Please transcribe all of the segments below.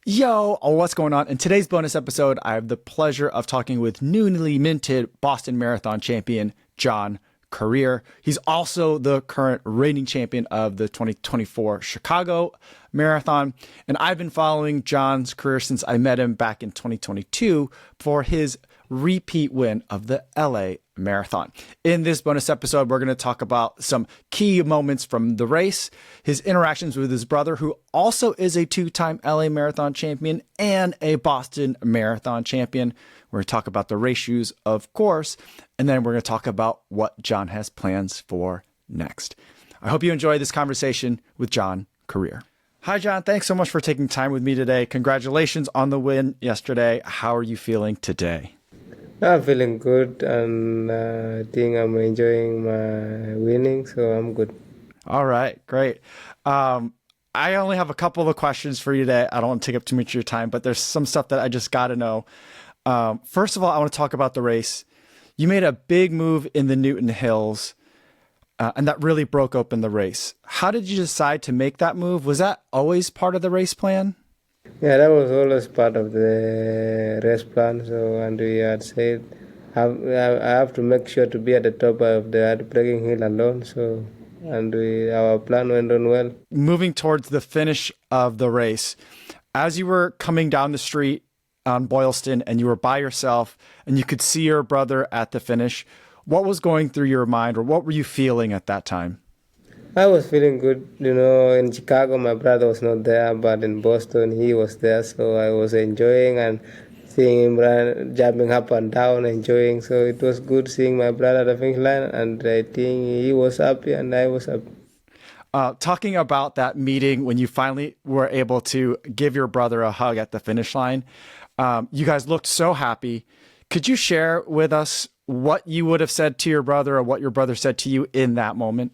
Yo, what's going on? In today's bonus episode, I have the pleasure of talking with newly minted Boston Marathon champion, John Korir. He's also the current reigning champion of the 2024 Chicago Marathon. And I've been following John's career since I met him back in 2022 for his repeat win of the LA Marathon. In this bonus episode, we're going to talk about some key moments from the race, his interactions with his brother, who also is a two-time LA Marathon champion and a Boston Marathon champion. We're going to talk about the race shoes, of course, and then we're going to talk about what John has plans for next. I hope you enjoy this conversation with John Korir. Hi, John. Thanks so much for taking time with me today. Congratulations on the win yesterday. How are you feeling today? I'm feeling good, and I think I'm enjoying my winning, so I'm good. All right, great. I only have a couple of questions for you today. I don't want to take up too much of your time, but there's some stuff that I just got to know. First of all, I want to talk about the race. You made a big move in the Newton Hills, and that really broke open the race. How did you decide to make that move? Was that always part of the race plan? Yeah, that was always part of the race plan. So, and we had said I have to make sure to be at the top of the breaking hill alone. So, and our plan went on well. Moving towards the finish of the race, as you were coming down the street on Boylston and you were by yourself and you could see your brother at the finish, what was going through your mind, or what were you feeling at that time? I was feeling good. In Chicago, my brother was not there, but in Boston, he was there. So I was enjoying and seeing him run, jumping up and down, enjoying. So it was good seeing my brother at the finish line, and I think he was happy and I was happy. Talking about that meeting when you finally were able to give your brother a hug at the finish line, you guys looked so happy. Could you share with us what you would have said to your brother or what your brother said to you in that moment?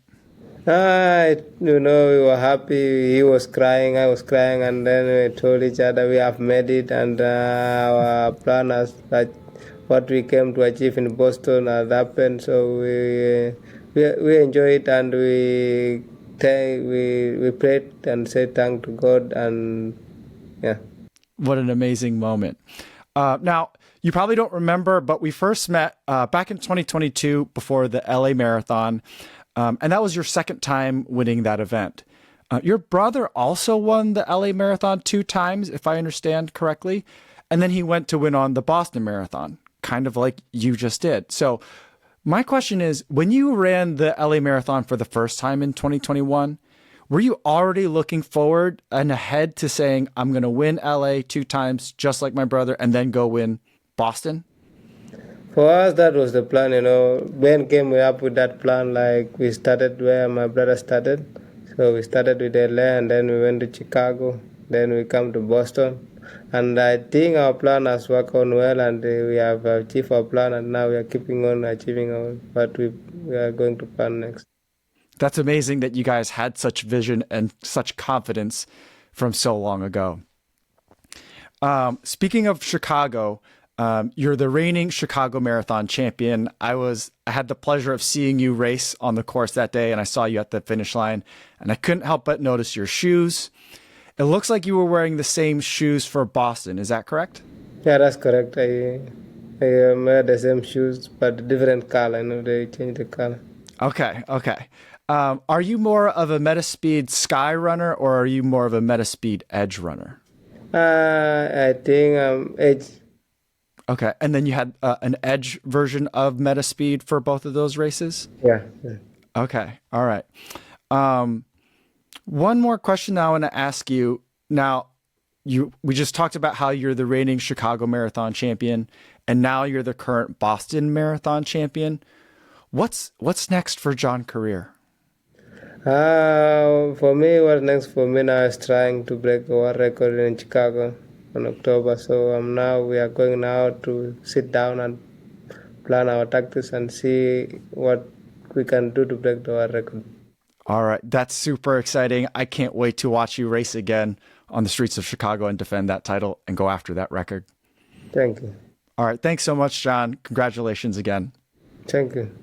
We were happy. He was crying, I was crying, and then we told each other we have made it, and our plan has that what we came to achieve in Boston has happened. So we enjoyed it, and we prayed and said thank to God, and yeah. What an amazing moment. Now, you probably don't remember, but we first met back in 2022 before the LA Marathon. And that was your second time winning that event. Your brother also won the LA Marathon 2 times, if I understand correctly. And then he went to win on the Boston Marathon, kind of like you just did. So my question is, when you ran the LA Marathon for the first time in 2021, were you already looking forward and ahead to saying, I'm going to win LA 2 times, just like my brother, and then go win Boston? For us, that was the plan. Ben came up with that plan. Like, we started where my brother started. So we started with LA, and then we went to Chicago. Then we come to Boston. And I think our plan has worked on well, and we have achieved our plan, and now we are keeping on achieving what we are going to plan next. That's amazing that you guys had such vision and such confidence from so long ago. Speaking of Chicago, you're the reigning Chicago Marathon champion. I had the pleasure of seeing you race on the course that day, and I saw you at the finish line, and I couldn't help but notice your shoes. It looks like you were wearing the same shoes for Boston. Is that correct? Yeah, that's correct. I wear the same shoes, but different color. They changed the color. Okay. Are you more of a Metaspeed Sky runner, or are you more of a Metaspeed Edge runner? I think Edge. Okay, and then you had an Edge version of Metaspeed for both of those races? Yeah. Okay, all right. One more question I want to ask you. Now, we just talked about how you're the reigning Chicago Marathon champion, and now you're the current Boston Marathon champion. What's next for John Korir? For me, what's next for me now is trying to break our record in Chicago in October. So we are going now to sit down and plan our tactics and see what we can do to break our record. All right. That's super exciting. I can't wait to watch you race again on the streets of Chicago and defend that title and go after that record. Thank you. All right. Thanks so much, John. Congratulations again. Thank you.